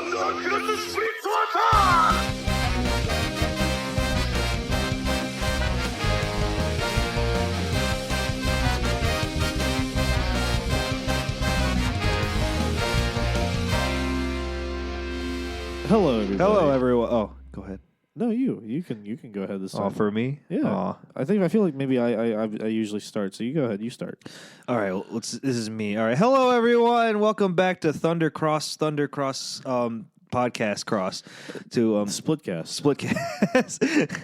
Hello, everybody. Hello, everyone. Oh, go ahead. No, you can go ahead this time. Oh, for me? Yeah. Aw. I feel like maybe I usually start, so you go ahead. You start. All right. Well, this is me. All right. Hello, everyone. Welcome back to Thundercross podcast cross to Splitcast,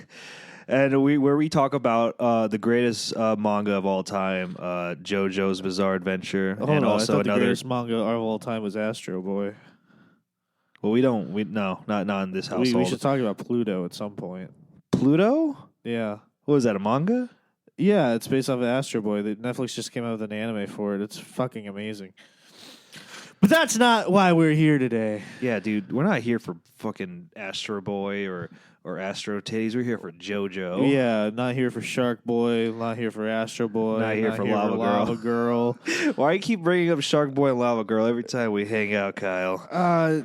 and where we talk about the greatest manga of all time, JoJo's Bizarre Adventure, and also I thought another the greatest manga of all time was Astro Boy. Well, not in this household. We should talk about Pluto at some point. Pluto? Yeah. What is that, a manga? Yeah, it's based off of Astro Boy. Netflix just came out with an anime for it. It's fucking amazing. But that's not why we're here today. Yeah, dude, we're not here for fucking Astro Boy or Astro Titties. We're here for JoJo. Yeah, not here for Shark Boy, not here for Astro Boy, not here for Lava Girl. Why do you keep bringing up Shark Boy and Lava Girl every time we hang out, Kyle?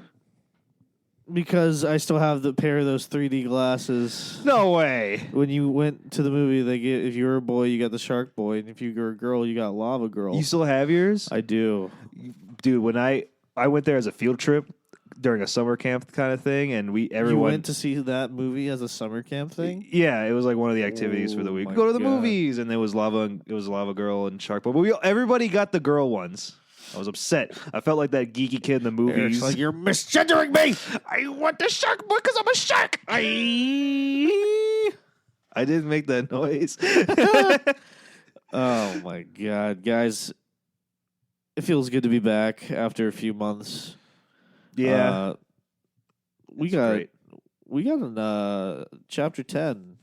Because I still have the pair of those 3D glasses. No way. When you went to the movie, if you were a boy, you got the Shark Boy, and if you were a girl, you got Lava Girl. You still have yours? I do. Dude, when I went there as a field trip during a summer camp kind of thing, and everyone... You went to see that movie as a summer camp thing? Yeah, it was like one of the activities for the week. Go to the movies, and it was Lava Girl and Shark Boy. But everybody got the girl ones. I was upset. I felt like that geeky kid in the movies. Eric's like, you're misgendering me! I want the shark boy because I'm a shark! I didn't make that noise. Oh, my God. Guys, it feels good to be back after a few months. Yeah. We got in chapter 10.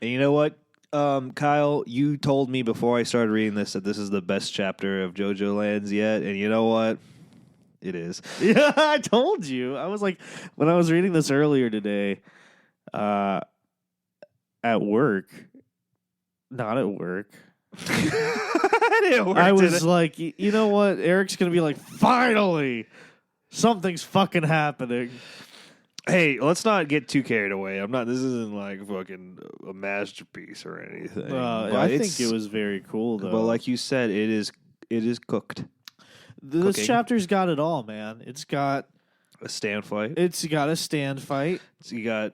And you know what? Kyle, you told me before I started reading this that this is the best chapter of Jojolands yet, and you know what? It is. Yeah, I told you. I was like, when I was reading this earlier today, at work, not at work. I was like, you know what? Eric's gonna be like, finally, something's fucking happening. Hey, let's not get too carried away. This isn't like fucking a masterpiece or anything. I think it was very cool, though. But like you said, it is cooked. This chapter's got it all, man. It's got a stand fight. It's got a stand fight. So you got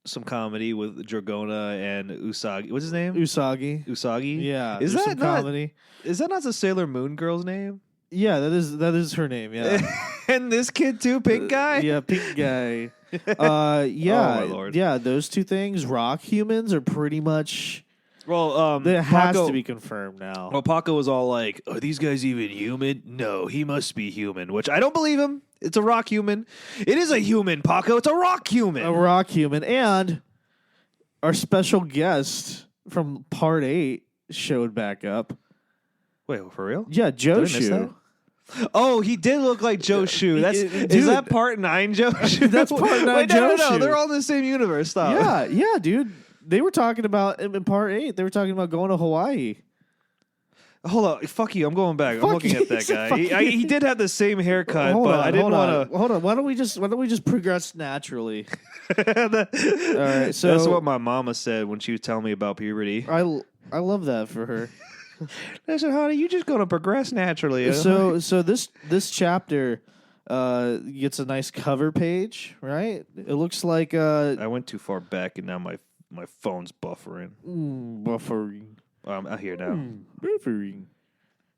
some comedy with Dragona and Usagi. What's his name? Usagi. Yeah. Is that not comedy? Is that not the Sailor Moon girl's name? Yeah, that is her name. Yeah. And this kid too, pink guy. Yeah, pink guy. Yeah, oh my Lord. Yeah. Those two things, rock humans, are pretty much. Well, that has to be confirmed now. Well, Paco was all like, "Are these guys even human? No, he must be human." Which I don't believe him. It's a rock human. It is a human, Paco. It's a rock human. A rock human, and our special guest from Part 8 showed back up. Wait, for real? Yeah, Jojo. Oh, he did look like Jojo. Is that Part 9 Jojo? That's Part 9 Jojo. No, they're all in the same universe. Stop. Yeah, dude. They were talking about, in Part 8, they were talking about going to Hawaii. Hold on. Fuck you. I'm going back. I'm looking at that guy. He did have the same haircut, I didn't want to. Hold on. Why don't we just progress naturally? All right. So that's what my mama said when she was telling me about puberty. I love that for her. I said, honey, you just going to progress naturally. So this chapter gets a nice cover page, right? It looks like I went too far back and now my phone's buffering. Buffering. I'm here now. Buffering.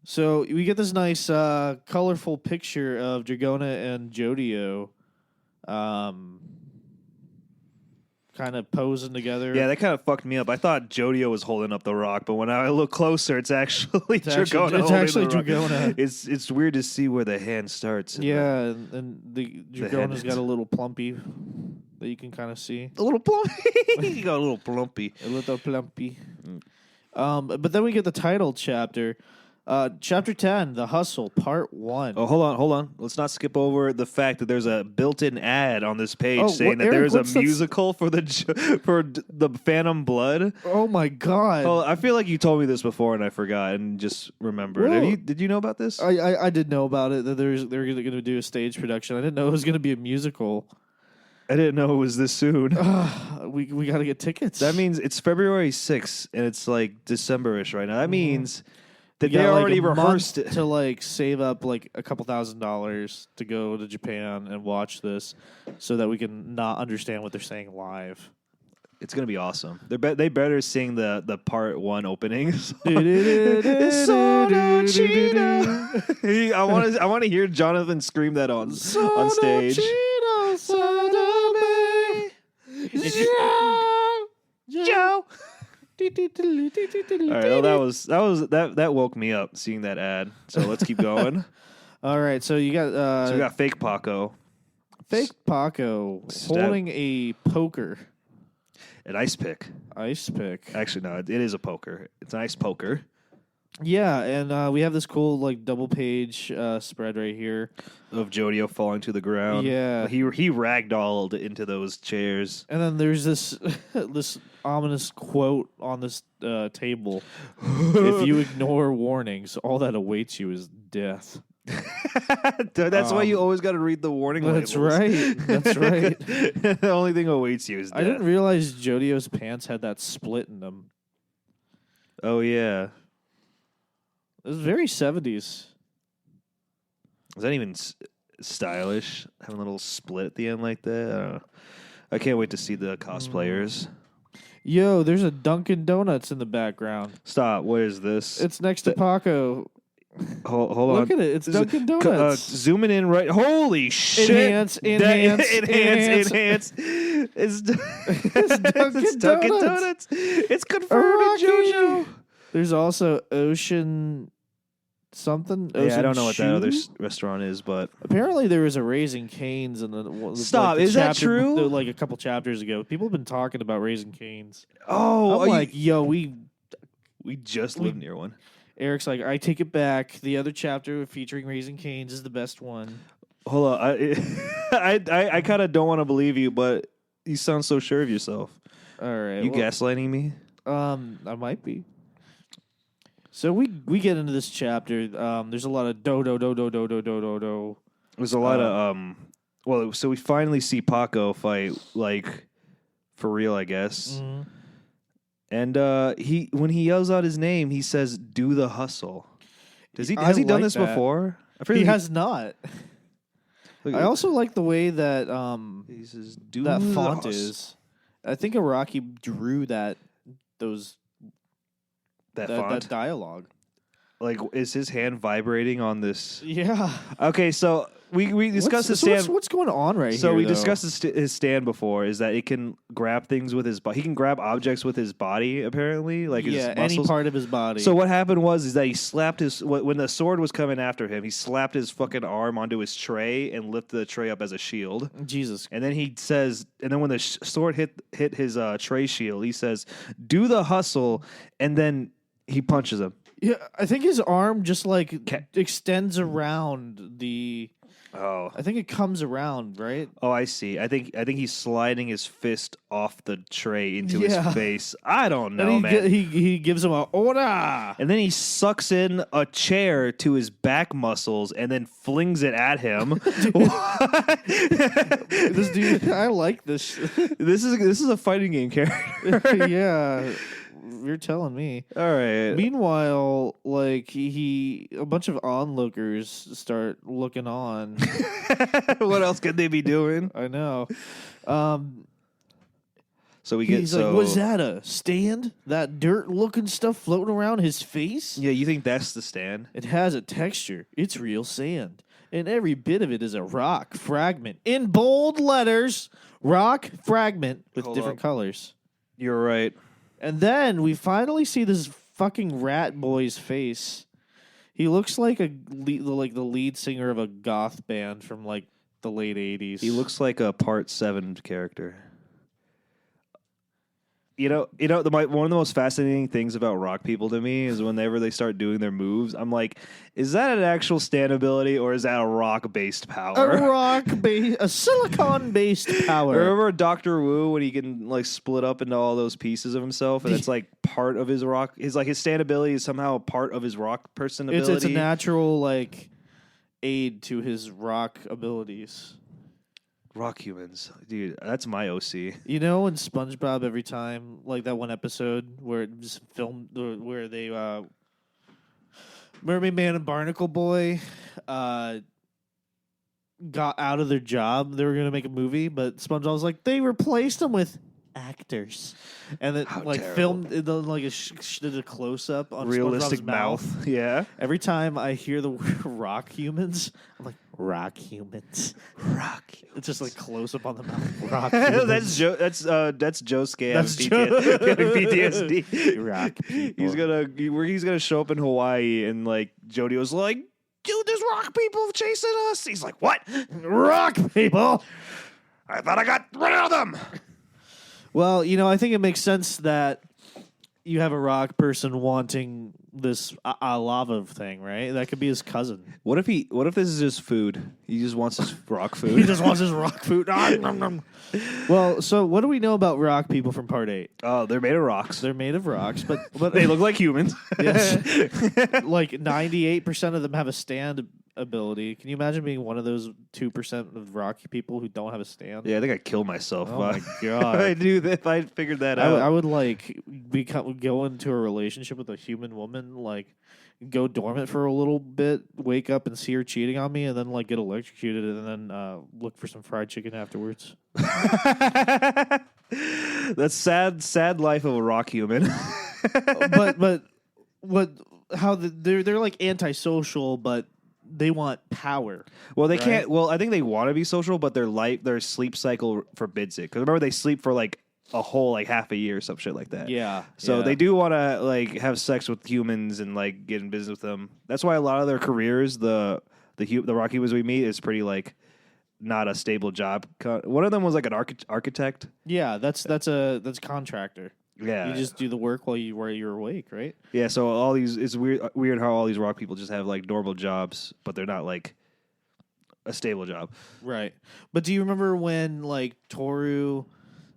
So we get this nice colorful picture of Dragona and Jojo kind of posing together. Yeah, that kind of fucked me up. I thought Jojo was holding up the rock, but when I look closer, it's actually Dragona. It's actually Dragona. It's weird to see where the hand starts. Yeah, and the Dragona's got a little plumpy that you can kind of see. A little plumpy. You got a little plumpy. A little plumpy. But then we get the title chapter. Chapter 10, The Hustle, Part 1. Oh, hold on. Let's not skip over the fact that there's a built-in ad on this page Oh, saying that Erik, there's a musical for the Phantom Blood. Oh my God! Oh, I feel like you told me this before and I forgot and just remembered. Well, Did you know about this? I did know about it, that they're going to do a stage production. I didn't know it was going to be a musical. I didn't know it was this soon. We got to get tickets. That means it's February 6th and it's like December-ish right now. That means that You they got, already a month rehearsed it. to like save up like a couple $1,000s to go to Japan and watch this, so that we can not understand what they're saying live. It's gonna be awesome. They better sing the part 1 openings. I want to hear Jonathan scream that on stage. Joe. All right, well, that woke me up seeing that ad. So let's keep going. All right, so you got So we got fake Paco. Fake Paco holding a poker. An ice pick. Ice pick. Actually, no, it is a poker. It's an ice poker. Yeah, and we have this cool like double page spread right here of Jojo falling to the ground. Yeah, he ragdolled into those chairs. And then there's this this ominous quote on this table: "If you ignore warnings, all that awaits you is death." That's why you always got to read the warning labels. That's right. That's right. The only thing that awaits you is death. I didn't realize Jojo's pants had that split in them. Oh yeah. It was very 70s. Is that even stylish? Having a little split at the end like that? I don't know. I can't wait to see the cosplayers. Yo, there's a Dunkin' Donuts in the background. Stop. What is this? It's next to Paco. Hold on. Look at it. It's Dunkin' Donuts. Zooming in right. Holy shit. Enhance. It's Dunkin' Donuts. It's confirmed in Jojo. There's also Ocean something. Yeah, I don't know what that other restaurant is, but apparently there was a Raising Cane's in the Stop. Is that true? Like a couple chapters ago, people have been talking about Raising Cane's. Oh, I'm like, yo, we just live near one. Eric's like, I take it back. The other chapter featuring Raising Cane's is the best one. Hold on, I kind of don't want to believe you, but you sound so sure of yourself. All right, you gaslighting me? I might be. So we get into this chapter. There's a lot of do. There's a lot of Well, so we finally see Paco fight, like for real, I guess. Mm-hmm. And when he yells out his name, he says, "Do the hustle." Has he done this before? He has not. I also like the way that he says, "Do that the font hustle." is. I think Iraqi drew that font dialogue. Like, is his hand vibrating on this? Yeah. Okay, so we discussed his stand. What's going on right here? So we discussed his stand before. Is that it can grab things with his body? He can grab objects with his body. Apparently, like his muscles. Any part of his body. So what happened was that he slapped when the sword was coming after him. He slapped his fucking arm onto his tray and lifted the tray up as a shield. Jesus. And then he says, and then when the sword hit his tray shield, he says, "Do the hustle," and then he punches him. Yeah, I think his arm just like extends around the. Oh, I think it comes around, right? Oh, I see. I think he's sliding his fist off the tray into his face. I don't know, man. He gives him a order, and then he sucks in a chair to his back muscles and then flings it at him. This dude, I like this. This is a fighting game character. Yeah. You're telling me. All right. Meanwhile, like a bunch of onlookers start looking on. What else could they be doing? I know. So he's like, was that a stand? That dirt-looking stuff floating around his face? Yeah, you think that's the stand? It has a texture. It's real sand, and every bit of it is a rock fragment in bold letters. Rock fragment with different colors. You're right. And then we finally see this fucking rat boy's face. He looks like the lead singer of a goth band from like the late 80s. He looks like a Part 7 character. one of the most fascinating things about rock people to me is whenever they start doing their moves, I'm like, is that an actual stand ability or is that a rock-based power? A silicon-based power. Remember Doctor Wu when he can like split up into all those pieces of himself, and it's like part of his rock. His stand ability is somehow a part of his rock person ability. It's a natural like aid to his rock abilities. Rock humans, dude, that's my OC. You know, in SpongeBob, every time, like that one episode where it just filmed, where they, Mermaid Man and Barnacle Boy, got out of their job. They were going to make a movie, but SpongeBob was like, they replaced them with actors, and then filmed like did a close up on realistic SpongeBob's mouth. Yeah. Every time I hear the word rock humans, I'm like, rock humans. Rock humans. It's just like close up on the mouth. Rock humans. That's Joe Scam. That's PTSD. Rock people. He's gonna show up in Hawaii and like Jody was like, dude, there's rock people chasing us. He's like, what? Rock people. I thought I got rid of them. Well, I think it makes sense that you have a rock person wanting this lava thing, right? That could be his cousin. What if this is his food? He just wants his rock food. He just wants his rock food. Well, so what do we know about rock people from Part 8? Oh, they're made of rocks. They're made of rocks, but they look like humans. Yes. Like 98% of them have a stand ability. Can you imagine being one of those 2% of rocky people who don't have a stand? Yeah, I think I'd kill myself. Oh my god! I knew that if I figured that out. I would like go into a relationship with a human woman, like go dormant for a little bit, wake up and see her cheating on me, and then like get electrocuted, and then look for some fried chicken afterwards. That's sad life of a rock human. but they're like antisocial, but they want power. Well, they can't. Well, I think they want to be social, but their sleep cycle forbids it. Because remember, they sleep for like a whole like half a year or some shit like that. Yeah. So they do want to like have sex with humans and like get in business with them. That's why a lot of their careers, the rock humans we meet, is pretty like not a stable job. One of them was like an architect. Yeah, that's contractor. Yeah, you just do the work while you're awake, right? Yeah, so all these it's weird how all these rock people just have like normal jobs, but they're not like a stable job, right? But do you remember when like Toru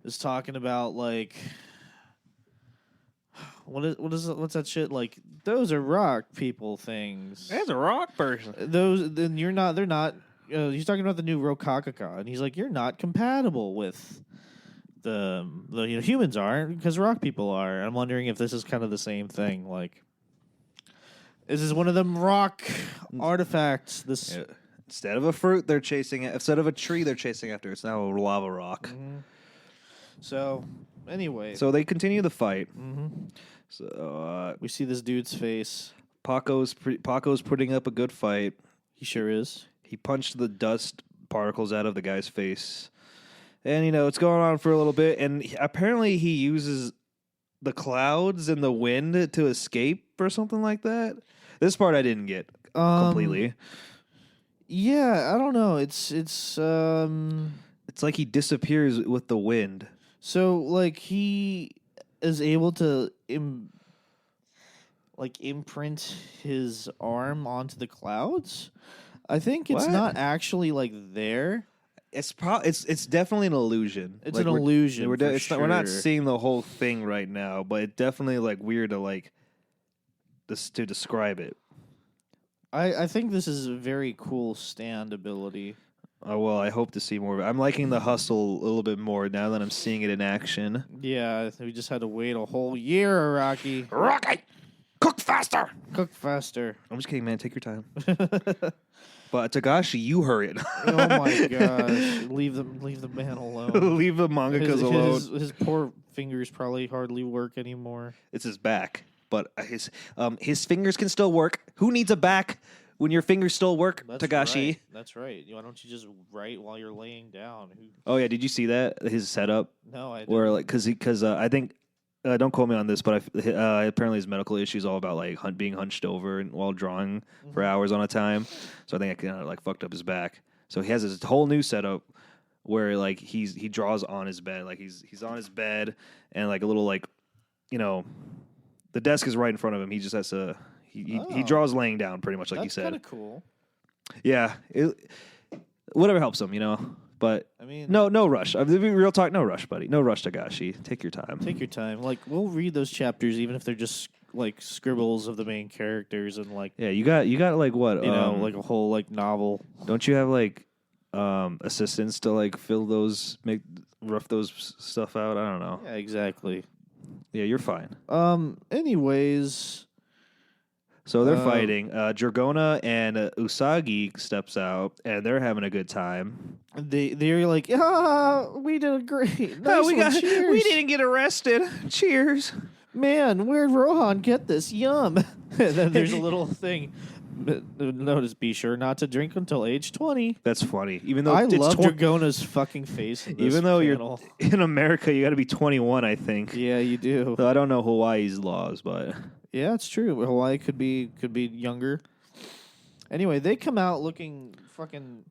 is talking about like what's that shit like? Those are rock people things. That's a rock person. They're not. He's talking about the new Rokakaka, and he's like, you're not compatible with. The humans are because rock people are. I'm wondering if this is kind of the same thing. Like, is this one of them rock artifacts? This instead of a fruit they're chasing it. Instead of a tree they're chasing after. It's now a lava rock. Mm-hmm. So anyway, so they continue the fight. Mm-hmm. So we see this dude's face. Paco's putting up a good fight. He sure is. He punched the dust particles out of the guy's face. And, it's going on for a little bit. And apparently he uses the clouds and the wind to escape or something like that. This part I didn't get completely. Yeah, I don't know. It's like he disappears with the wind. So, like, he is able to imprint his arm onto the clouds. I think it's not actually, like, there. It's definitely an illusion. It's like an illusion. We're not seeing the whole thing right now, but it's definitely like weird to describe it. I think this is a very cool stand ability. Oh well, I hope to see more of it. I'm liking the hustle a little bit more now that I'm seeing it in action. Yeah, we just had to wait a whole year, Rocky. Rocky, cook faster. Cook faster. I'm just kidding, man. Take your time. But Tagashi, you hurry it. Oh my gosh! Leave the man alone. Leave the mangakas alone. His poor fingers probably hardly work anymore. It's his back, but his fingers can still work. Who needs a back when your fingers still work, Tagashi? Right. That's right. Why don't you just write while you're laying down? Oh yeah, did you see that his setup? No, I didn't. Where like because I think. Don't quote me on this, but apparently his medical issues all about like being hunched over and while drawing for hours on a time. So I think it kind of like fucked up his back. So he has his whole new setup where like he draws on his bed, like he's on his bed, and like a little like, you know, the desk is right in front of him. He just has to he draws laying down, pretty much like you said. That's kind of cool. Yeah, whatever helps him, you know. But I mean, no rush. I mean, real talk, no rush, buddy. No rush, Tagashi. Take your time. Take your time. Like, we'll read those chapters, even if they're just like scribbles of the main characters and like. Yeah, you got like what? You know, like a whole like novel. Don't you have like assistants to like fill those, rough those stuff out? I don't know. Yeah, exactly. Yeah, you're fine. Anyways. So they're fighting. Dragona and Usagi steps out, and they're having a good time. They're like, we did great. Nice cheers. We didn't get arrested. Cheers. Man, where'd Rohan get this? Yum. And then there's a little thing. Notice, be sure not to drink until age 20. That's funny. Even though I love Dragona's fucking face. In this even though panel. you're in America, you got to be 21, I think. Yeah, you do. So I don't know Hawaii's laws, but yeah, it's true. Hawaii could be younger. Anyway, they come out looking fucking.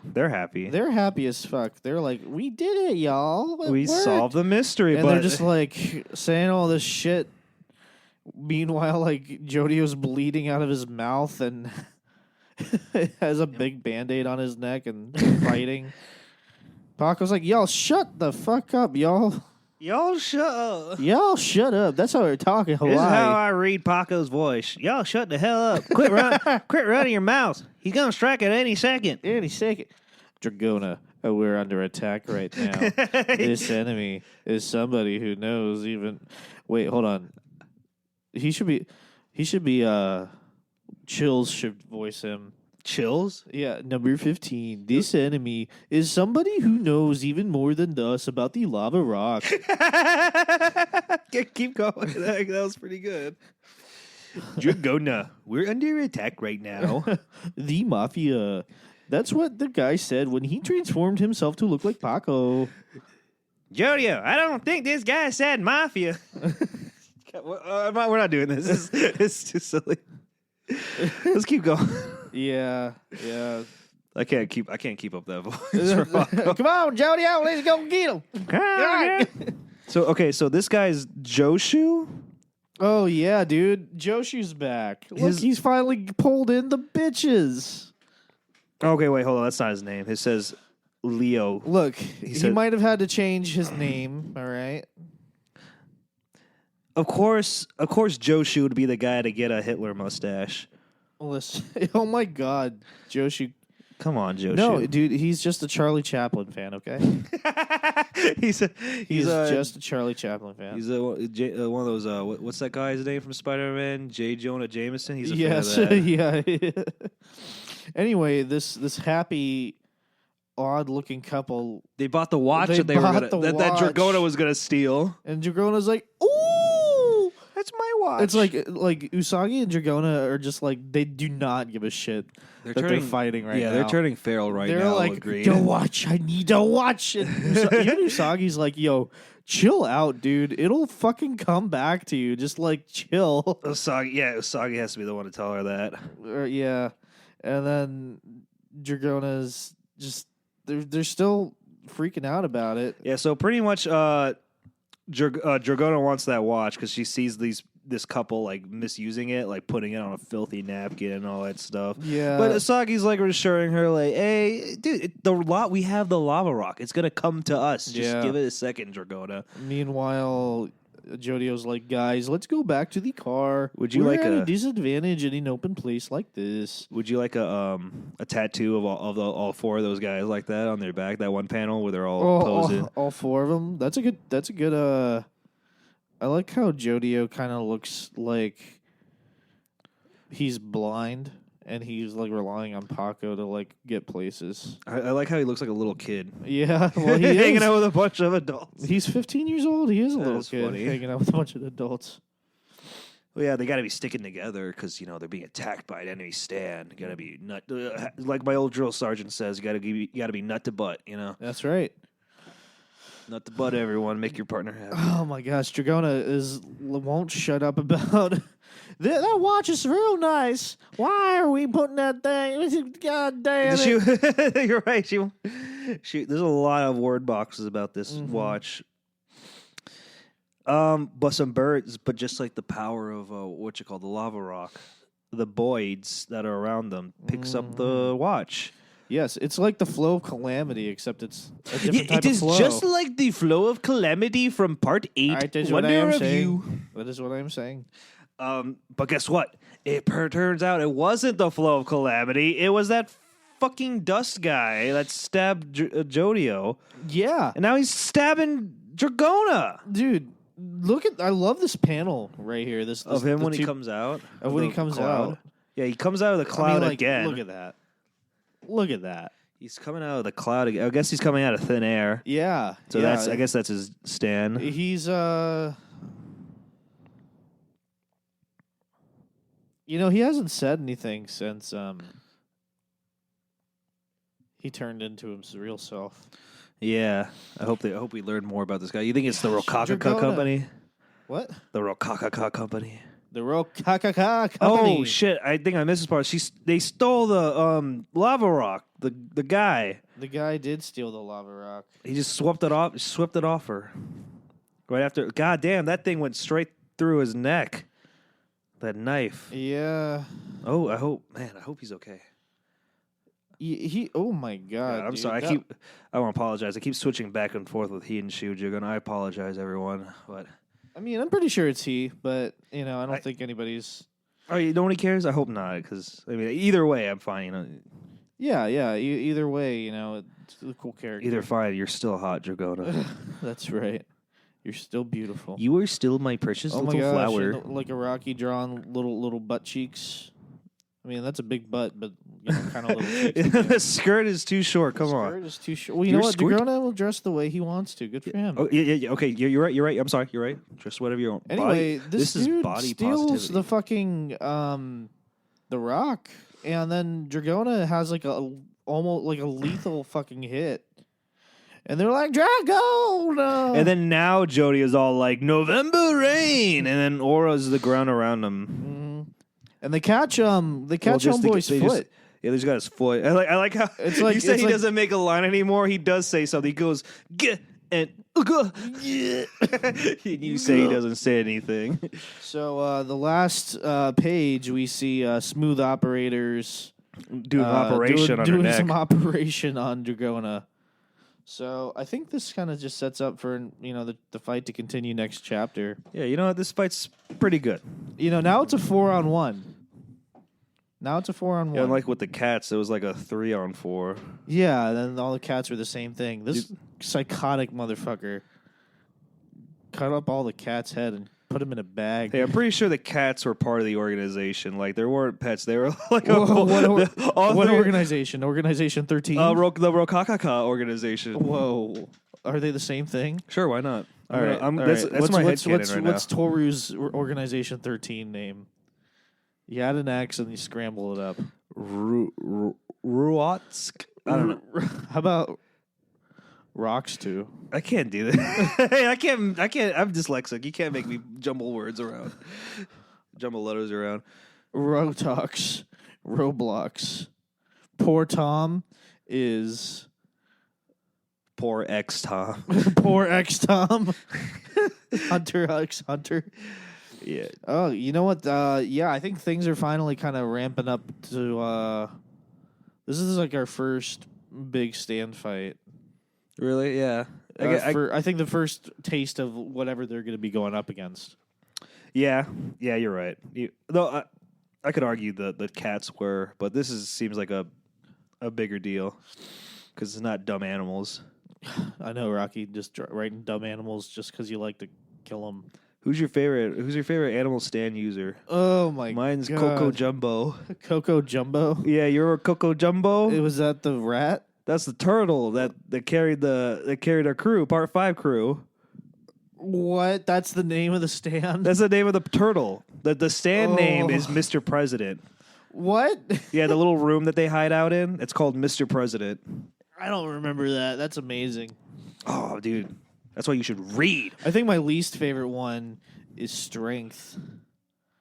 They're happy. They're happy as fuck. They're like, we did it, y'all. We solved the mystery. And but they're just like saying all this shit. Meanwhile, like, Jojo's bleeding out of his mouth and has a big Band-Aid on his neck and fighting. Paco's like, y'all shut the fuck up, y'all. Y'all shut up. Y'all shut up. That's how we're talking Hawaii. This is how I read Paco's voice. Y'all shut the hell up. Quit running your mouth. He's going to strike at any second. Any second. Dragona, we're under attack right now. This enemy is somebody who knows even... Wait, hold on. He should be Chills should voice him. Chills? Yeah, number 15. This enemy is somebody who knows even more than us about the lava rock. Keep going. That was pretty good. Dragona, we're under attack right now. The Mafia. That's what the guy said when he transformed himself to look like Paco. Jojo, I don't think this guy said Mafia. We're not doing this. It's too silly. Let's keep going. Yeah. I can't keep up that voice. Come on, Jojo, let's go get him. So this guy's Joshu. Oh yeah, dude, Joshu's back. Look, he's finally pulled in the bitches. Okay, wait, hold on. That's not his name. It says Leo. Look, he might have had to change his name. All right. Of course, Joshu would be the guy to get a Hitler mustache. Listen, oh my God, Joshu. Come on, Joshu. No, dude, he's just a Charlie Chaplin fan. Okay, he's just a Charlie Chaplin fan. He's one of those. What's that guy's name from Spider-Man? J. Jonah Jameson. He's a fan of that. Yeah. Anyway, this happy, odd-looking couple. They bought the watch that Dragona was gonna steal, and Dragona's like, "Ooh, that's my watch." It's like Usagi and Dragona are just like they do not give a shit they're fighting right now. Yeah, they're turning feral right now. They're like, "Don't watch. I need to watch it." Even Usagi's like, "Yo, chill out, dude. It'll fucking come back to you. Just like chill." Usagi has to be the one to tell her that. Yeah, and then Dragona's just they're still freaking out about it. Yeah, so pretty much Dragona wants that watch because she sees this couple like misusing it, like putting it on a filthy napkin and all that stuff. Yeah, but Usagi's like reassuring her, like, "Hey, dude, we have the lava rock. It's gonna come to us. Just give it a second, Dragona." Meanwhile, Jojo's like, "Guys, let's go back to the car. We're at a disadvantage in an open place like this. Would you like a tattoo of all four of those guys like that on their back? That one panel where they're all posing. All four of them. That's a good. I like how Jojo kind of looks like he's blind and he's like relying on Paco to like get places. I like how he looks like a little kid. Yeah, well, he hanging out with a bunch of adults. He's 15 years old. He is a little kid funny. hanging out with a bunch of adults. Well, yeah, they got to be sticking together because they're being attacked by an enemy stand. Got to be nut, like my old drill sergeant says. You got to be nut to butt. That's right. Nut to butt, everyone. Make your partner happy. Oh my gosh, Dragona won't shut up about that watch is real nice. Why are we putting that thing? God damn it! You're right. Shoot, there's a lot of word boxes about this watch. But some birds, but just like the power of the lava rock, the voids that are around them picks up the watch. Yes, it's like the flow of calamity, except it's a different type it is of flow. just like the flow of calamity from part 8. That is Wonder what I am of saying. You. That is what I am saying. But guess what? It turns out it wasn't the flow of calamity. It was that fucking dust guy that stabbed Jojo. Yeah. And now he's stabbing Dragona. Dude, I love this panel right here. This Of him when he comes out? When he comes out. Yeah, he comes out of the cloud again. Look at that. Look at that. He's coming out of the cloud again. I guess he's coming out of thin air. Yeah. So I guess that's his stand. He's he hasn't said anything since he turned into his real self. Yeah. I hope we learn more about this guy. You think it's the Rokaka Dragona. company? What? The Rokaka company. The Rokaka company. Oh shit! I think I missed this part. They stole the lava rock. The guy. The guy did steal the lava rock. He just swept it off her. Right after. God damn! That thing went straight through his neck. That knife. Yeah. Oh, I hope he's okay. He oh my god. I'm dude, sorry. I want to apologize. I keep switching back and forth with he and Shujo, and I apologize, everyone. But I mean, I'm pretty sure it's he, but I don't think anybody's. Oh, nobody cares. I hope not, because I mean, either way, I'm fine. Yeah. Either way, it's a cool character. Either fine. You're still hot, Dragona. That's right. You're still beautiful. You are still my precious little flower. Like a Rocky drawn little butt cheeks. I mean, that's a big butt, but kind of little cheeks. The skirt is too short. Come on. Skirt is too short. Well, you know what? Dragona will dress the way he wants to. Good for him. Oh, yeah. Okay, you're right. I'm sorry. You're right. Just whatever you want. Anyway, this is dude body steals positivity. the fucking the rock, and then Dragona has like almost like a lethal fucking hit. And they're like, Dragona! And then now Jody is all like, November rain! And then Aura's the ground around him. Mm-hmm. And they catch Homeboy's foot. Yeah, he's got his foot. I like how it's like, you say he doesn't make a line anymore. He does say something. He goes, "Gah," and yeah. You say he doesn't say anything. So the last page, we see Smooth Operators doing operation on her doing neck. some operation on Dragona. So I think this kind of just sets up for the fight to continue next chapter. Yeah, you know what? This fight's pretty good. Now it's a 4-on-1. Now it's a 4-on-1. Yeah, like with the cats, it was like a 3-on-4. Yeah, and then all the cats were the same thing. This psychotic motherfucker cut up all the cats' head and put them in a bag. Hey, I'm pretty sure the cats were part of the organization. Like, they weren't pets. They were like what organization? Organization 13? The Rokaka organization. Whoa. Are they the same thing? Sure, why not? All right. That's my headcanon right now. What's Toru's Organization 13 name? You add an X and you scramble it up. Ruotsk? I don't know. How about Rocks too? I can't do that. I can't. I'm dyslexic. You can't make me jumble words around. Jumble letters around. Rotox. Roblox. Poor Tom is... Poor X Tom. Poor X Tom. Hunter X Hunter. Yeah. Oh, you know what? I think things are finally kind of ramping up to... this is like our first big stand fight. Really? Yeah. I think the first taste of whatever they're going to be going up against. Yeah. Yeah, you're right. Though I could argue the cats were, but this seems like a bigger deal because it's not dumb animals. I know, Rocky, just writing dumb animals just because you like to kill them. Who's your favorite animal stand user? Oh my Mine's God. Coco Jumbo. Coco Jumbo? Yeah, you're a Coco Jumbo? Was that the rat? That's the turtle that carried our crew, part 5 crew. What? That's the name of the stand? That's the name of the turtle. The stand name is Mr. President. What? Yeah, the little room that they hide out in, it's called Mr. President. I don't remember that. That's amazing. Oh, dude. That's why you should read. I think my least favorite one is Strength.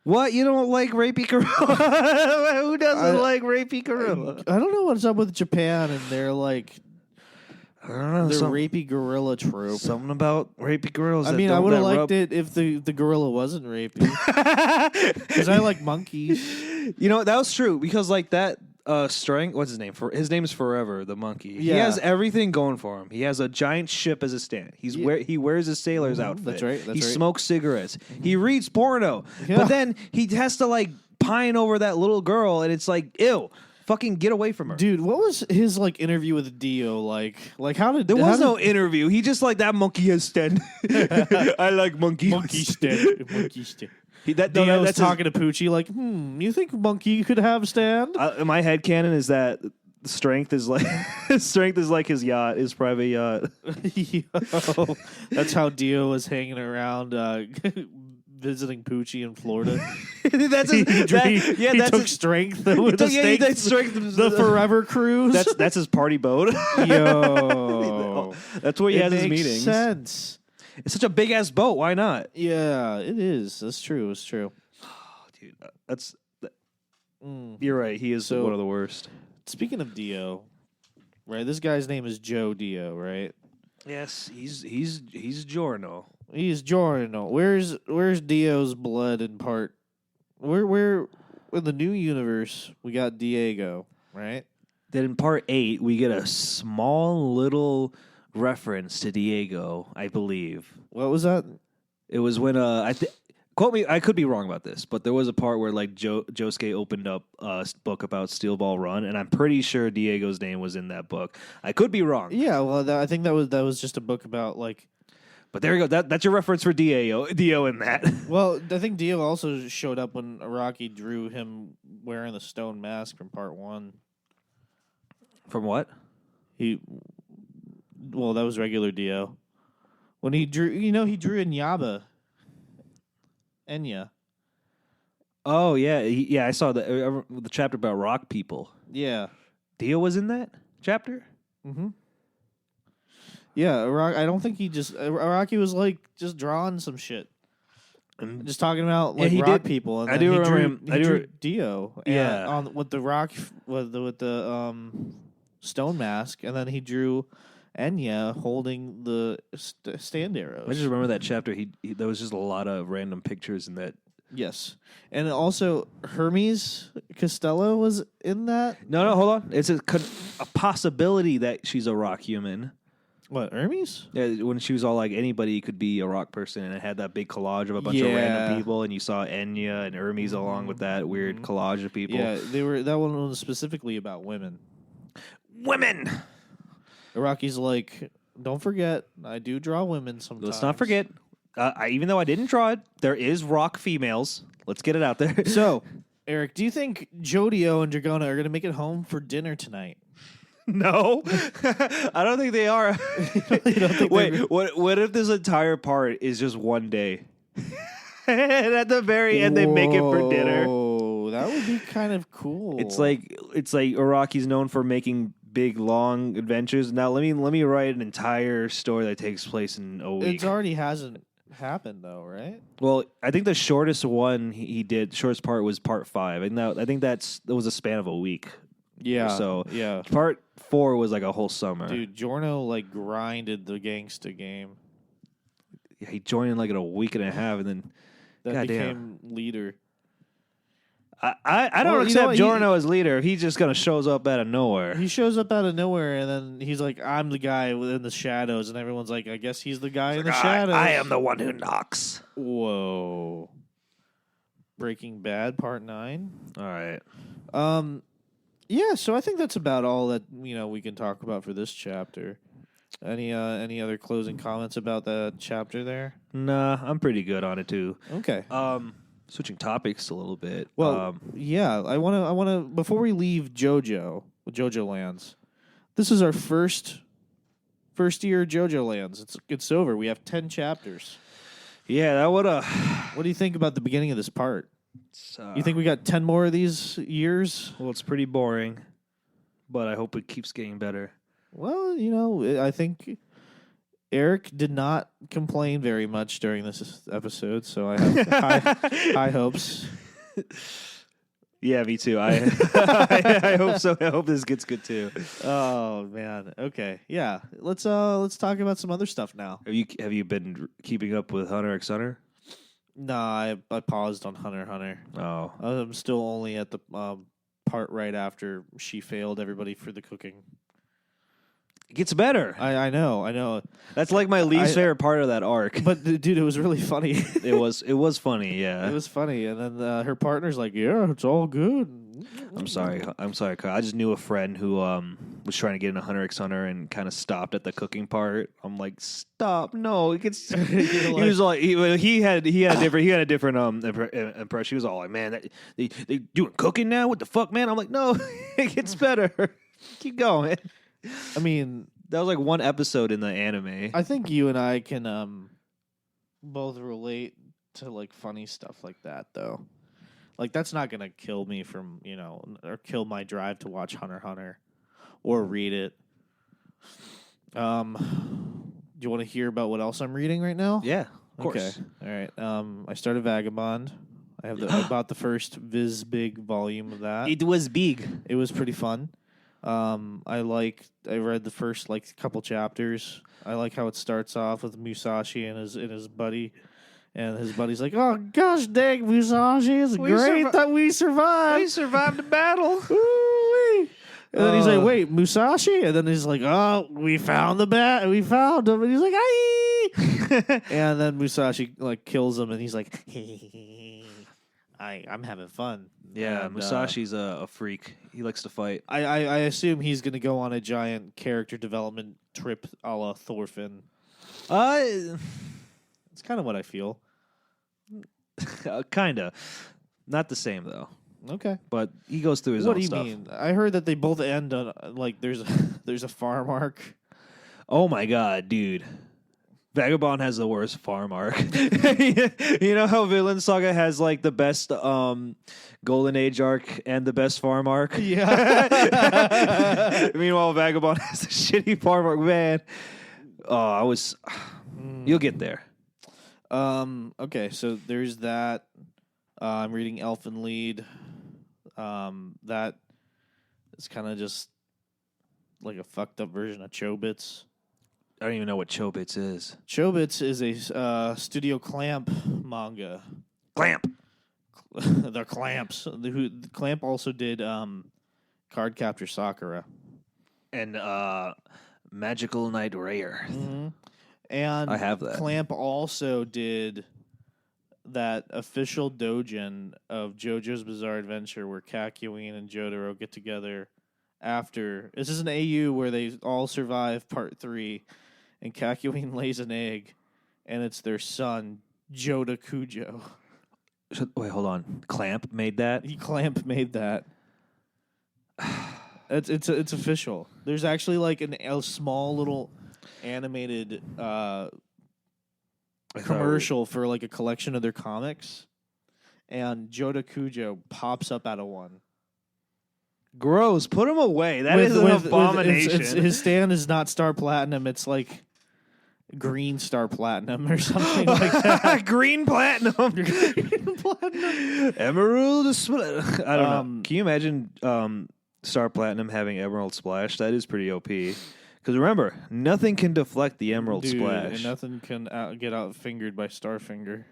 What? You don't like Rapey Gorilla? Who doesn't like Rapey Gorilla? I don't know what's up with Japan and they're like I don't know. The rapey gorilla trope. Something about rapey gorillas. I mean, I would have liked it if the gorilla wasn't rapey. Because I like monkeys. You know, that was true because like that strength. What's his name? His name is Forever, the monkey. Yeah. He has everything going for him. He has a giant ship as a stand. He wears a sailor's outfit. That's right. He smokes cigarettes. He reads porno. Yeah. But then he has to like pine over that little girl, and it's like, ew. Fucking get away from her. Dude, what was his like interview with Dio like? Like how did There was no interview. He just like that monkey has stand. I like monkeys. Monkey stand. Monkey stand. That's talking to Poochie like, you think Monkey could have stand? My headcanon is that strength is like his yacht, his private yacht. Yo, that's how Dio was hanging around visiting Poochie in Florida. He took strength with the Forever Cruise. That's his party boat. Yo, that's where he has his meetings. Makes sense. It's such a big ass boat. Why not? Yeah, it is. That's true. It's true. Oh, dude, you're right. He is one of the worst. Speaking of Dio, right? This guy's name is Joe Dio, right? Yes, he's Giorno. He's Giorno. Where's Dio's blood in part? Where in the new universe we got Diego, right? Then in part 8 we get a small little reference to Diego, I believe. What was that? It was when quote me, I could be wrong about this, but there was a part where like Josuke opened up a book about Steel Ball Run, and I'm pretty sure Diego's name was in that book. I could be wrong. Yeah, well, I think that was just a book about like. But there you go. That's your reference for Dio in that. Well, I think Dio also showed up when Araki drew him wearing the stone mask from part 1. From what? Well, that was regular Dio. When he drew, he drew Enya. Oh yeah, I saw the chapter about rock people. Yeah, Dio was in that chapter. Mm-hmm. Yeah, I don't think Araki was like just drawing some shit, and just talking about like rock people. And I do remember him. He drew Dio, yeah, with the rock with the stone mask, and then he drew Enya holding the stand arrows. I just remember that chapter. There was just a lot of random pictures in that. Yes, and also Hermes Costello was in that. No, hold on. It's a possibility that she's a rock human. What, Hermes? Yeah, when she was all like, anybody could be a rock person, and it had that big collage of a bunch of random people, and you saw Enya and Hermes along with that weird collage of people. Yeah, that one was specifically about women. Women! Araki's like, don't forget, I do draw women sometimes. Let's not forget, even though I didn't draw it, there is rock females. Let's get it out there. So, Eric, do you think Jodio and Dragona are going to make it home for dinner tonight? No, I don't think they are. Wait, what if this entire part is just one day? And at the very end, they make it for dinner. Oh, that would be kind of cool. It's like Araki's known for making big, long adventures. Now, let me write an entire story that takes place in a week. It already hasn't happened, though, right? Well, I think the shortest one he did, shortest part was part 5. I think that was a span of a week. Yeah. So yeah. Part 4 was like a whole summer. Dude, Giorno like grinded the gangsta game. Yeah, he joined in like in a week and a half, and then became leader. I don't accept Giorno as leader. He just kind of shows up out of nowhere. He shows up out of nowhere, and then he's like, "I'm the guy within the shadows," and everyone's like, "I guess he's the guy in the shadows." I am the one who knocks. Whoa. Breaking Bad Part 9. All right. Yeah, so I think that's about all that we can talk about for this chapter. Any other closing comments about that chapter there? Nah, I'm pretty good on it too. Okay. Switching topics a little bit. Well, yeah, I want to before we leave Jojolands. This is our first year Jojolands. It's over. We have 10 chapters. Yeah, that would What do you think about the beginning of this part? You think we got 10 more of these years? Well, it's pretty boring, but I hope it keeps getting better. Well, I think Erik did not complain very much during this episode, so I have high hopes. Yeah, me too. I I hope so. I hope this gets good too. Oh man. Okay. Yeah. Let's talk about some other stuff now. Have you been keeping up with Hunter x Hunter? Nah, I paused on Hunter x Hunter. Oh, I'm still only at the part right after she failed everybody for the cooking. it gets better. I know. That's like my least favorite part of that arc. But dude, it was really funny. It was funny. Yeah, It was funny, and then her partner's like, "Yeah, it's all good." I'm sorry, Kyle. I just knew a friend who was trying to get into Hunter x Hunter and kind of stopped at the cooking part. I'm like, stop! No, it gets. He was like, he had a different impression. He was all like, man, they doing cooking now? What the fuck, man? I'm like, no, it gets better. Keep going. I mean, that was like one episode in the anime. I think you and I can both relate to like funny stuff like that, though. Like that's not gonna kill me from or kill my drive to watch Hunter x Hunter or read it. Do you want to hear about what else I'm reading right now? Yeah, of course. Okay, all right. I started Vagabond. I bought the first Viz Big volume of that. It was big. It was pretty fun. I read the first couple chapters. I like how it starts off with Musashi and his buddy, and his buddy's like, "Oh gosh, dang Musashi, it's great that we survived. We survived the battle." Woo-wee. And then he's like, "Wait, Musashi?" And then he's like, "Oh, we found we found him." And he's like, "Aye!" And then Musashi kills him, and he's like, I'm having fun. Yeah, and, Musashi's a freak. He likes to fight. I assume he's going to go on a giant character development trip a la Thorfinn. It's kind of what I feel. Kind of. Not the same, though. Okay. But he goes through his own stuff. What do you mean? I heard that they both end on, there's a farm arc. Oh, my God, dude. Vagabond has the worst farm arc. You know how Villain Saga has the best Golden Age arc and the best farm arc? Yeah. Meanwhile, Vagabond has a shitty farm arc, man. Oh, you'll get there. Okay, so there's that. I'm reading Elfen Lied. That is kind of just like a fucked up version of Chobits. I don't even know what Chobits is. Chobits is a Studio Clamp manga. Clamp. The Clamps. Clamp also did Card Captor Sakura. And Magical Knight Rare. Mm-hmm. And I have that. Clamp also did that official doujin of JoJo's Bizarre Adventure where Kakyoin and Jotaro get together after. This is an AU where they all survive part 3. And Kakyoin lays an egg, and it's their son, Joda Kujo. Wait, hold on. Clamp made that? Clamp made that. It's official. There's actually a small little animated commercial for a collection of their comics, and Joda Kujo pops up out of one. Gross. Put him away. That is an abomination. His stand is not Star Platinum. It's Green Star Platinum or something like that. Green Platinum. Green Platinum. Emerald. I don't know. Can you imagine Star Platinum having Emerald Splash? That is pretty OP. Because remember, nothing can deflect the Emerald Splash. And nothing can get out-fingered by Starfinger.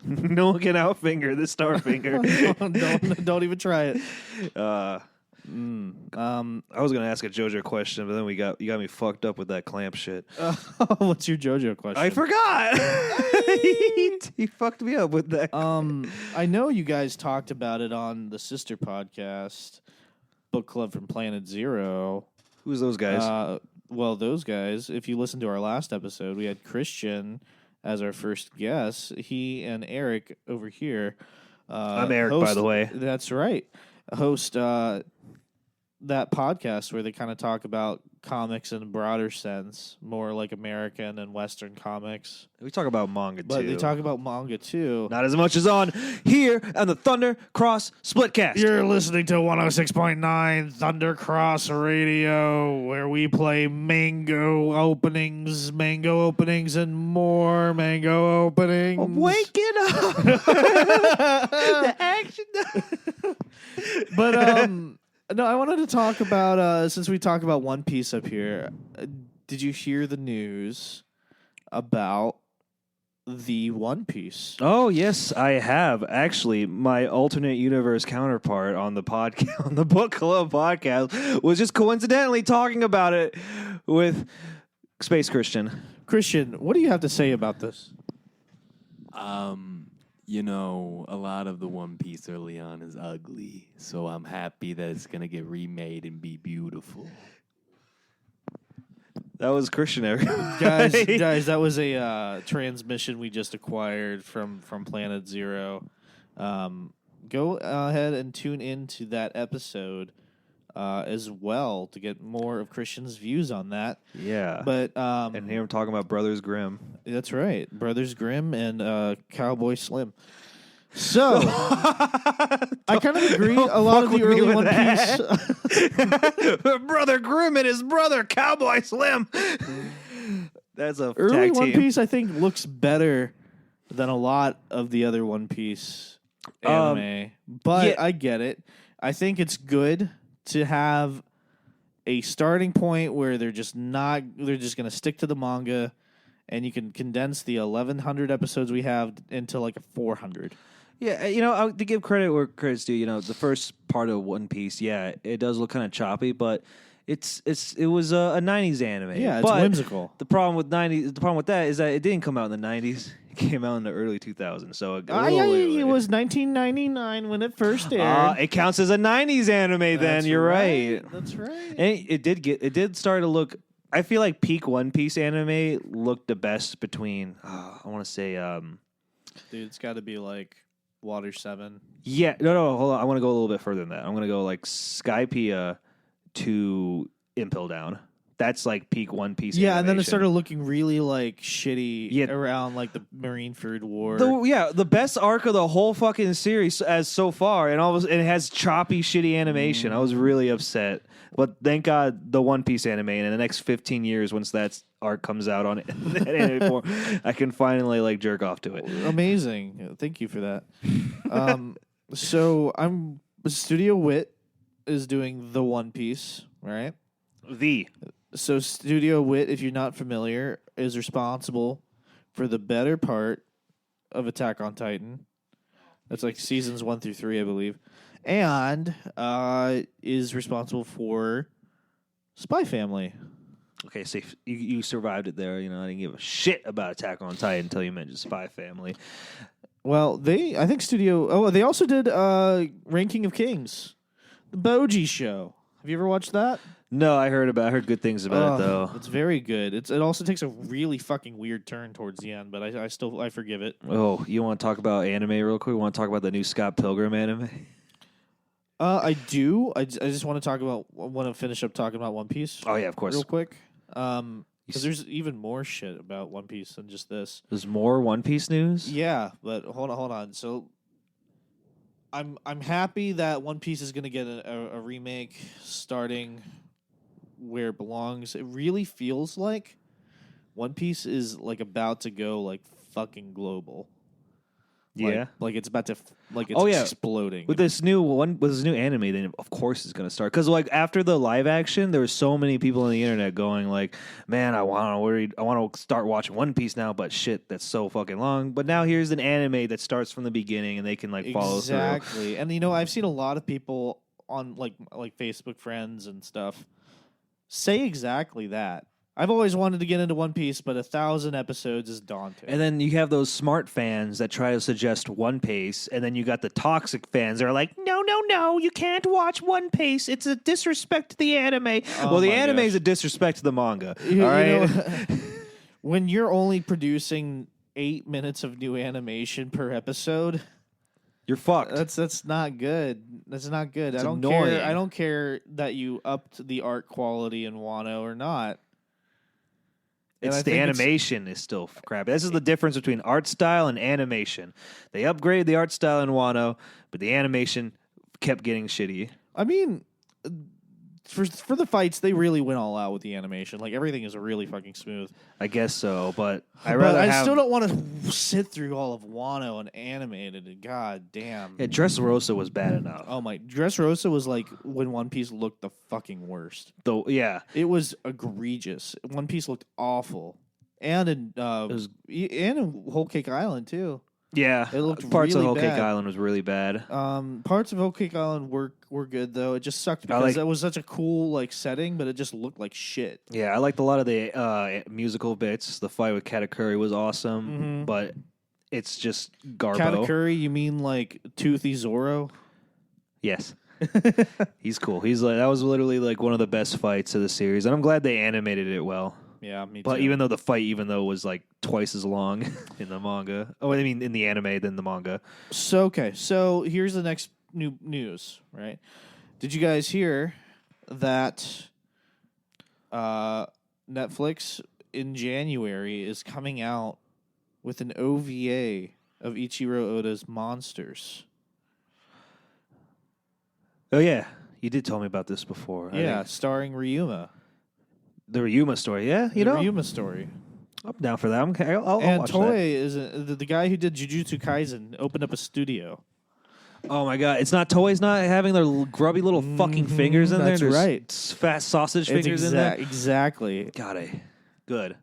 No one can outfinger the Starfinger. don't even try it. I was gonna ask a JoJo question, but then you got me fucked up with that Clamp shit. What's your JoJo question? I forgot. He fucked me up with that. I know you guys talked about it on the sister podcast, Book Club from Planet Zero. Who's those guys? Well, those guys. If you listen to our last episode, we had Christian as our first guest. He and Erik over here. I'm Erik, by the way. That's right. Host that podcast where they kind of talk about comics in a broader sense, more like American and Western comics. We talk about manga too. But they talk about manga too. Not as much as on here on the Thunder Cross Splitcast. You're listening to 106.9 Thunder Cross Radio, where we play mango openings, and more mango openings. Wake it up. The action. But no, I wanted to talk about since we talk about One Piece up here. Did you hear the news about the One Piece? Oh yes, I have actually. My alternate universe counterpart on the podcast, on the Book Club podcast, was just coincidentally talking about it with Space Christian. Christian, what do you have to say about this? You know, a lot of the One Piece early on is ugly, so I'm happy that it's gonna get remade and be beautiful. That was Christian, Erik. guys, that was a transmission we just acquired from Planet Zero. Go ahead and tune into that episode as well to get more of Christian's views on that. Yeah, But and here I'm talking about Brothers Grimm. that's right, Brothers Grimm and Cowboy Slim. So I kind of agree. A lot of the early One Piece, Brother Grimm and his brother Cowboy Slim. That's a early tag One team. Piece, I think, looks better than a lot of the other One Piece anime. But yeah. I get it. I think it's good to have a starting point where they're just going to stick to the manga, and you can condense the 1,100 episodes we have into like a 400. Yeah, you know, to give credit where credit's due, you know, the first part of One Piece, yeah, it does look kind of choppy, but it was a 90s anime. Yeah, it's but whimsical. The problem with that is that it didn't come out in the 90s. It came out in the early 2000s. So It was 1999 when it first aired. it counts as a 90s anime then. That's You're right. That's right. And it did start to look, I feel like peak One Piece anime looked the best between I want to say Dude, it's got to be like Water 7. yeah, no, hold on. I want to go a little bit further than that. I'm going to go like Skypiea to Impel Down. That's like peak One Piece. Yeah, and then it animation. started looking really like shitty Yeah. around like the Marineford War. The best arc of the whole fucking series as so far, and it has choppy, shitty animation. I was really upset, but thank God the One Piece anime, and in the next 15 years, once that arc comes out on that anime form, I can finally like jerk off to it. Amazing. Thank you for that. So Studio Wit is doing the One Piece, right? So Studio Wit, if you're not familiar, is responsible for the better part of Attack on Titan. That's like seasons 1 through 3, I believe. And is responsible for Spy Family. Okay, so you survived it there. You know, I didn't give a shit about Attack on Titan until you mentioned Spy Family. Well, they also did Ranking of Kings, the Boji show. Have you ever watched that? No, I heard good things about it though. It's very good. It also takes a really fucking weird turn towards the end, but I forgive it. Oh, you want to talk about anime real quick? Want to talk about the new Scott Pilgrim anime? I do. I just want to finish up talking about One Piece. Oh yeah, of course. Real quick. Because there's even more shit about One Piece than just this. There's more One Piece news? Yeah, but hold on. So I'm happy that One Piece is going to get a remake starting where it belongs. It really feels like One Piece is like about to go like fucking global. Yeah. Like it's about to exploding. With this new anime, then of course it's gonna start. Because like after the live action, there were so many people on the internet going like, "Man, I want to start watching One Piece now," but shit, that's so fucking long. But now here's an anime that starts from the beginning, and they can like follow through. Exactly. And I've seen a lot of people on like Facebook friends and stuff say exactly that. I've always wanted to get into One Piece, but 1,000 episodes is daunting. And then you have those smart fans that try to suggest One Piece, and then you got the toxic fans that are like, no, you can't watch One Piece. It's a disrespect to the anime. Well, the anime is a disrespect to the manga. All right. When you're only producing 8 minutes of new animation per episode, you're fucked. That's not good. That's not good. It's I don't annoying. care. I don't care that you upped the art quality in Wano or not. It's the animation is still crap. This is the difference between art style and animation. They upgraded the art style in Wano, but the animation kept getting shitty. I mean, for the fights, they really went all out with the animation. Like everything is really fucking smooth. I guess so, but I still don't want to sit through all of Wano and animated. And god damn. Yeah, Dressrosa was bad enough. Oh my, Dressrosa was like when One Piece looked the fucking worst. Though, yeah, It was egregious. One Piece looked awful, and in Whole Cake Island too. yeah. It looked parts really of Whole Cake bad. Island was really bad. Parts of Whole Cake Island were good though. It just sucked because it was such a cool like setting, but it just looked like shit. Yeah, I liked a lot of the musical bits. The fight with Katakuri was awesome, but it's just garbo. Katakuri, you mean like Toothy Zoro? Yes. He's cool. He's like that was literally like one of the best fights of the series, and I'm glad they animated it well. Yeah, me too. But even though the fight, was like twice as long in the manga. Oh, I mean in the anime than the manga. So here's the next new news, right? Did you guys hear that Netflix in January is coming out with an OVA of Ichiro Oda's Monsters? Oh yeah, you did tell me about this before. Yeah, starring Ryuma. The Ryuma story. Yeah, The Ryuma story. I'm down for that. I'll And watch Toei is the guy who did Jujutsu Kaisen opened up a studio. that. Oh my god, it's not Toei's not having their grubby little fucking fingers in that's there. There's right. fat sausage fingers in there. Exactly. Got it. Good.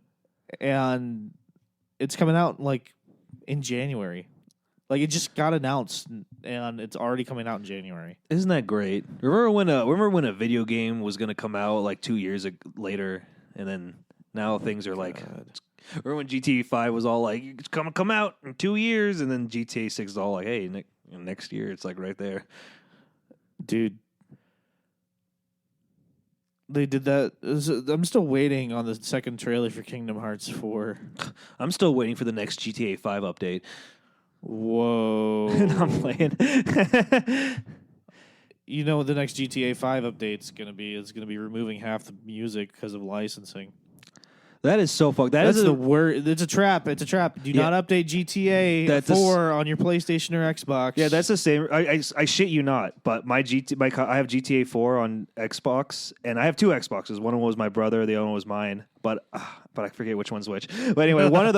And it's coming out like in January. Like it just got announced, and it's already coming out in January. Isn't that great? Remember when a video game was going to come out like 2 years later, and then now things are like. Remember when GTA 5 was all like, it's come out in 2 years, and then GTA 6 is all like, hey, next year it's like right there. Dude. They did that. I'm still waiting on the second trailer for Kingdom Hearts 4. I'm still waiting for the next GTA 5 update. Whoa. I'm playing. You know what the next GTA 5 update's going to be? It's going to be removing half the music because of licensing. That is so fucked. That's the word. It's a trap. It's a trap. Do not update GTA 4 on your PlayStation or Xbox. Yeah, that's the same. I shit you not. But I have GTA 4 on Xbox, and I have two Xboxes. One was my brother, the other one was mine. But I forget which one's which. But anyway, one of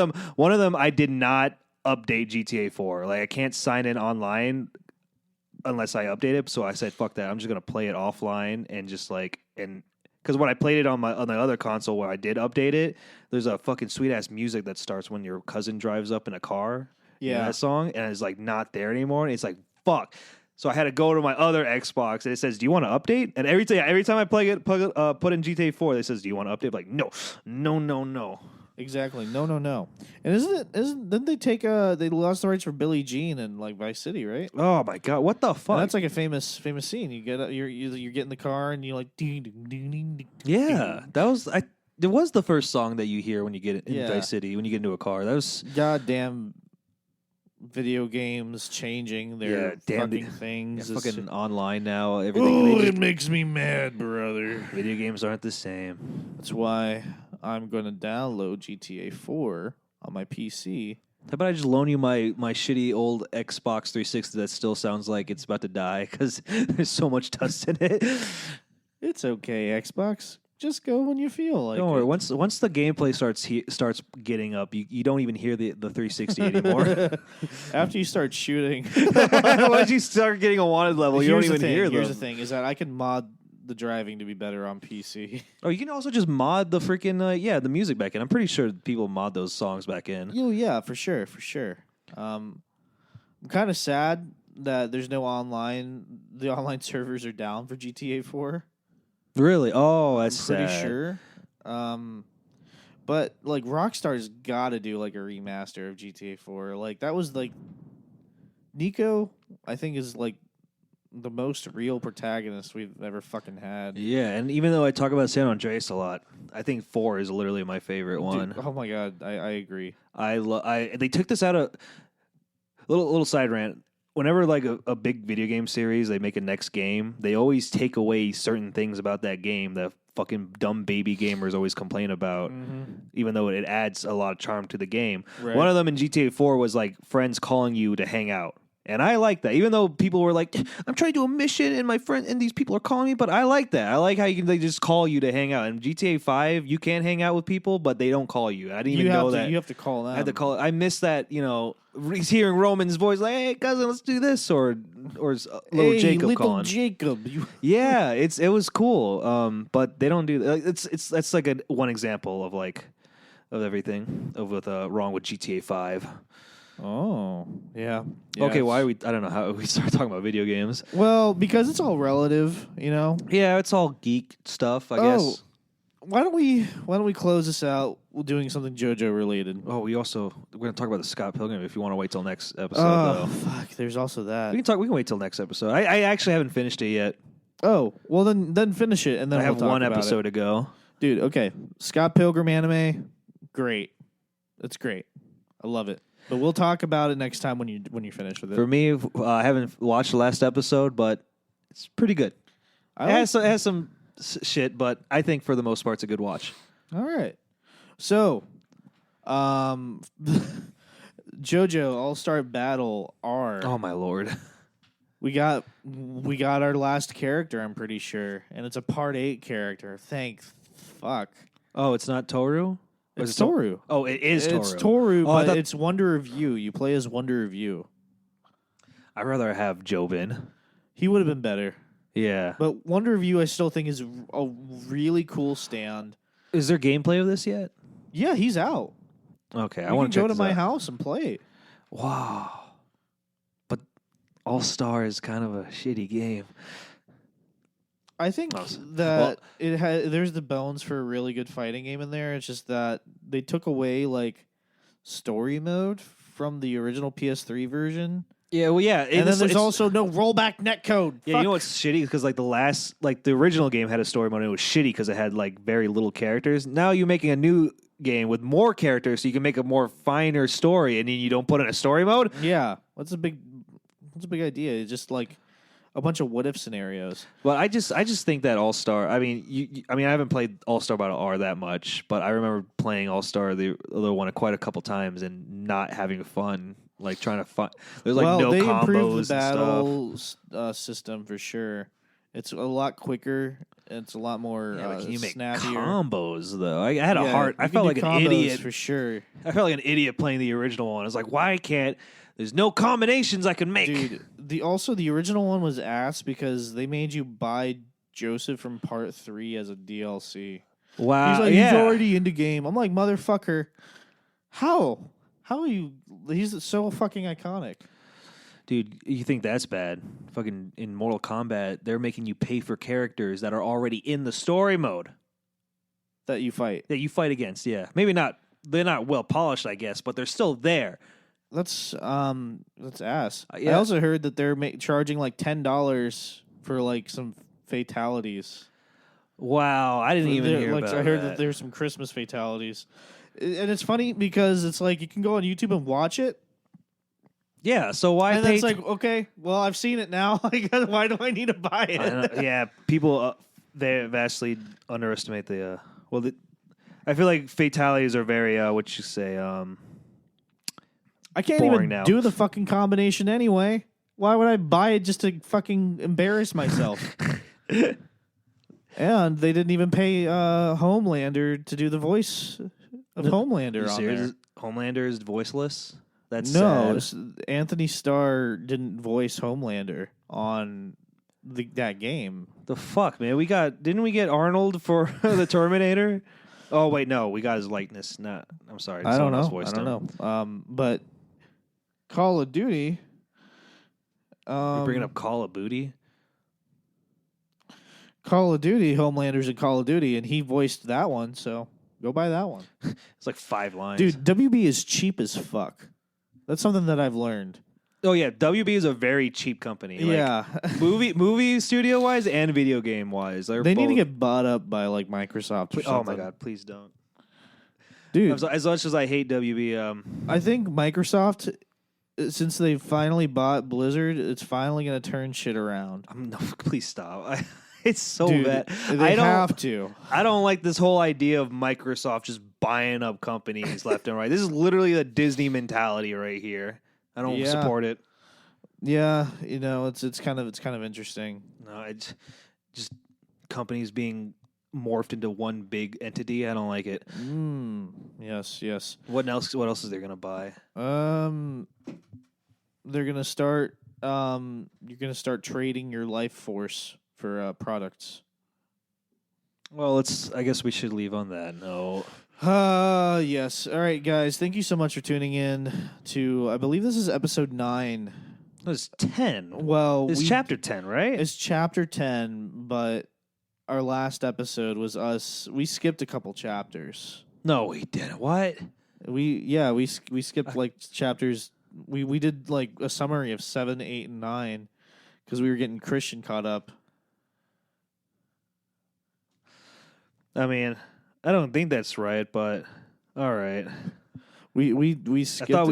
them, I did not update GTA 4. Like I can't sign in online unless I update it. So I said, fuck that. I'm just gonna play it offline and just because when I played it on the other console where I did update it, there's a fucking sweet ass music that starts when your cousin drives up in a car. Yeah, you know that song, and it's like not there anymore. And it's like fuck. So I had to go to my other Xbox, and it says, "Do you want to update?" And every time I put in GTA 4, it says, "Do you want to update?" I'm like, no. Exactly. No. And didn't they take they lost the rights for Billie Jean and like Vice City, right? Oh my god, what the fuck? And that's like a famous scene. You get you're get in the car and you like yeah, that was it was the first song that you hear when you get in Vice City when you get into a car. That was goddamn video games changing their fucking things. Yeah, fucking online now. Everything. It makes me mad, brother. Video games aren't the same. That's why I'm going to download GTA 4 on my PC. How about I just loan you my shitty old Xbox 360 that still sounds like it's about to die because there's so much dust in it. It's okay, Xbox. Just go when you feel like Don't worry. it. Once the gameplay starts getting up, you don't even hear the 360 anymore. After you start shooting. Once you start getting a wanted level, you don't even hear them. Here's the thing, is that I can mod the driving to be better on PC. Oh, you can also just mod the freaking the music back in. I'm pretty sure people mod those songs back in. Oh yeah, for sure. I'm kind of sad that there's no online. The online servers are down for GTA 4. Really? Oh, that's I'm pretty sad. sure. But like Rockstar's got to do like a remaster of GTA 4. Like that was like Nico, I think is like the most real protagonist we've ever fucking had. Yeah, and even though I talk about San Andreas a lot, I think 4 is literally my favorite one. Dude, oh my god, I agree. They took this out of little side rant. Whenever like a big video game series, they make a next game, they always take away certain things about that game that fucking dumb baby gamers always complain about, even though it adds a lot of charm to the game. Right. One of them in GTA 4 was like friends calling you to hang out. And I like that, even though people were like, "I'm trying to do a mission, and my friend and these people are calling me." But I like that. I like how they just call you to hang out. In GTA 5, you can hang out with people, but they don't call you. I didn't even know that. You have to call them. I had to call. I miss that. Hearing Roman's voice, like, "Hey, cousin, let's do this," or little Jacob calling. Jacob. Yeah, it was cool. But they don't do that. That's like one example of everything with wrong with GTA 5. Oh, yeah. Okay, why are we? I don't know how we started talking about video games. Well, because it's all relative, Yeah, it's all geek stuff, I guess. Why don't we close this out doing something JoJo related? Oh, we're going to talk about the Scott Pilgrim if you want to wait till next episode. Oh, fuck! There's also that. We can wait till next episode. I actually haven't finished it yet. Oh, well then finish it and then I have we'll talk one about episode it. to go. Dude, okay. Scott Pilgrim anime, great. That's great. I love it. But we'll talk about it next time when you're finished with it. For me, I haven't watched the last episode, but it's pretty good. It has some shit, but I think for the most part, it's a good watch. All right. So, JoJo All-Star Battle R. Oh my lord! We got our last character, I'm pretty sure, and it's a Part 8 character. Thank fuck. Oh, it's not Toru. It's Toru. Oh, it is Toru. It's Toru, Oh, but it's Wonder of You. You play as Wonder of You. I'd rather have Jobin. He would have been better. Yeah. But Wonder of You, I still think, is a really cool stand. Is there gameplay of this yet? Yeah, he's out. Okay, I You want can to check go to this my out. house and play it. Wow. But All Star is kind of a shitty game. I think that there's the bones for a really good fighting game in there. It's just that they took away story mode from the original PS3 version. Yeah, well, yeah. And then there's also no rollback netcode. Yeah, Fuck. you know what's shitty? Because the original game had a story mode and it was shitty because it had very little characters. Now you're making a new game with more characters so you can make a more finer story and then you don't put in a story mode? Yeah. What's a big idea? It's just a bunch of what if scenarios. Well, I just think that All Star. I mean, I haven't played All Star Battle R that much, but I remember playing All Star the other one quite a couple times and not having fun. Trying to find. There's no they combos improved the and stuff. battle system for sure. It's a lot quicker. It's a lot more Can you make snappier. combos though? I had a heart. I you felt can like do an combos idiot for sure. I felt like an idiot playing the original one. I was like, why can't? There's no combinations I can make. Dude, the original one was ass because they made you buy Joseph from Part 3 as a DLC. Wow, He's like, he's already in the game. I'm like, motherfucker, how? How are you? He's so fucking iconic. Dude, you think that's bad? Fucking in Mortal Kombat, they're making you pay for characters that are already in the story mode That you fight. against. Yeah, maybe not. They're not well polished, I guess, but they're still there. That's ass. Yeah. I also heard that they're charging $10 for some fatalities. Wow, I didn't even hear about I heard that. that there's some Christmas fatalities, and it's funny because it's you can go on YouTube and watch it. Yeah, so why? And it's okay, well, I've seen it now. Why do I need to buy it? Yeah, people they vastly underestimate the. I feel like fatalities are very what you say. I can't boring even now. do the fucking combination anyway. Why would I buy it just to fucking embarrass myself? And they didn't even pay Homelander to do the voice of Homelander on there. Homelander is voiceless. That's No, sad. Anthony Starr didn't voice Homelander on that game. The fuck, man? Didn't we get Arnold for the Terminator? Oh wait, no, we got his likeness. I'm sorry, I don't know. voiced him. But Call of Duty. You're bringing up Call of Duty. Call of Duty, Homelander's in Call of Duty, and he voiced that one, so go buy that one. It's like 5 lines. Dude, WB is cheap as fuck. That's something that I've learned. Oh yeah, WB is a very cheap company. Yeah. movie studio wise and video game wise. They need to get bought up by Microsoft or something. Oh my god, please don't. Dude. As much as I hate WB, I think Microsoft, since they finally bought Blizzard, it's finally going to turn shit around. no, please stop. It's so Dude, bad. They have to. I don't like this whole idea of Microsoft just buying up companies left and right. This is literally a Disney mentality right here. I don't support it. Yeah, it's kind of interesting. No, it's just companies being morphed into one big entity. I don't like it. Yes. What else? What else is they gonna buy? They're gonna start. You're gonna start trading your life force for products. Well, I guess we should leave on that note. Yes. All right, guys. Thank you so much for tuning in to. I believe this is episode 9. It was 10. Well, It's chapter 10, right? It's chapter 10, but our last episode was us. We skipped a couple chapters. No, we didn't. What? We skipped like chapters. We did like a summary of 7, 8, and 9 because we were getting Christian caught up. I mean, I don't think that's right, but all right. We skipped. I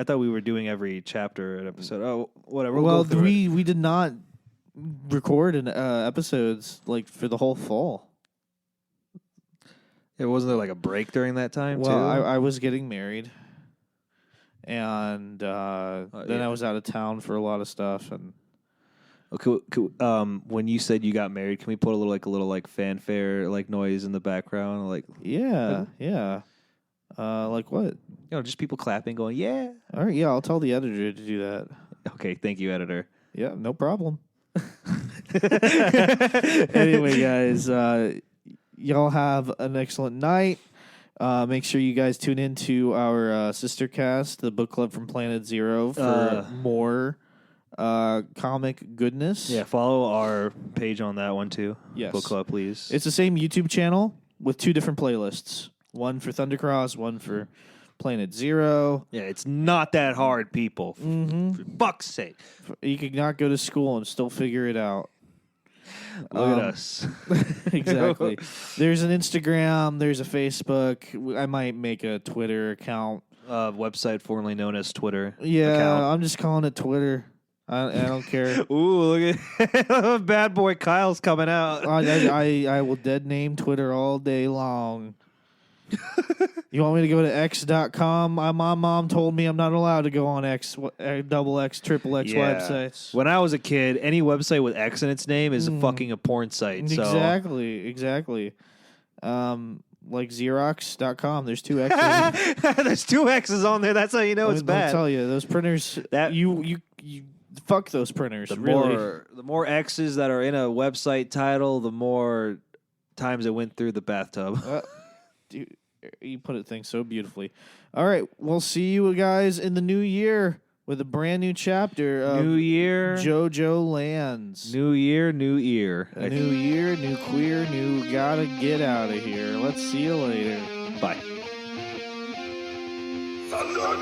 thought we were doing every chapter an episode. Oh, whatever. Well, we did not record episodes like for the whole fall. It wasn't there like a break during that time too. Well, I was getting married, and then I was out of town for a lot of stuff. And okay, when you said you got married, can we put a little fanfare noise in the background, yeah. Like what? Just people clapping, going yeah. All right, yeah, I'll tell the editor to do that. Okay, thank you, editor. Yeah, no problem. Anyway, guys, y'all have an excellent night. Make sure you guys tune into our sister cast, the Book Club from Planet Zero, for more comic goodness. Yeah, follow our page on that one too. Yes. Book Club, please. It's the same YouTube channel with 2 different playlists. One for Thundercross, one for Planet Zero. Yeah, it's not that hard, people. Mm-hmm. For fuck's sake. You could not go to school and still figure it out. Look at us. Exactly. There's an Instagram. There's a Facebook. I might make a Twitter account. Website formerly known as Twitter. Yeah, account. I'm just calling it Twitter. I don't care. Ooh, look at bad boy Kyle's coming out. I will dead name Twitter all day long. You want me to go to X.com? My mom told me I'm not allowed to go on X, double X, triple X websites. When I was a kid, any website with X in its name is fucking a porn site. So. Exactly. Like Xerox.com. There's 2 X's. There's 2 X's on there. That's how you know it's bad. I'll tell you, those printers. You fuck those printers. The more X's that are in a website title, the more times it went through the bathtub. Dude, you put it things so beautifully. All right, we'll see you guys in the new year with a brand new chapter of New year, Jojolands. New year, new ear. New year, new queer, new gotta get out of here. Let's see you later. Bye. Thunder,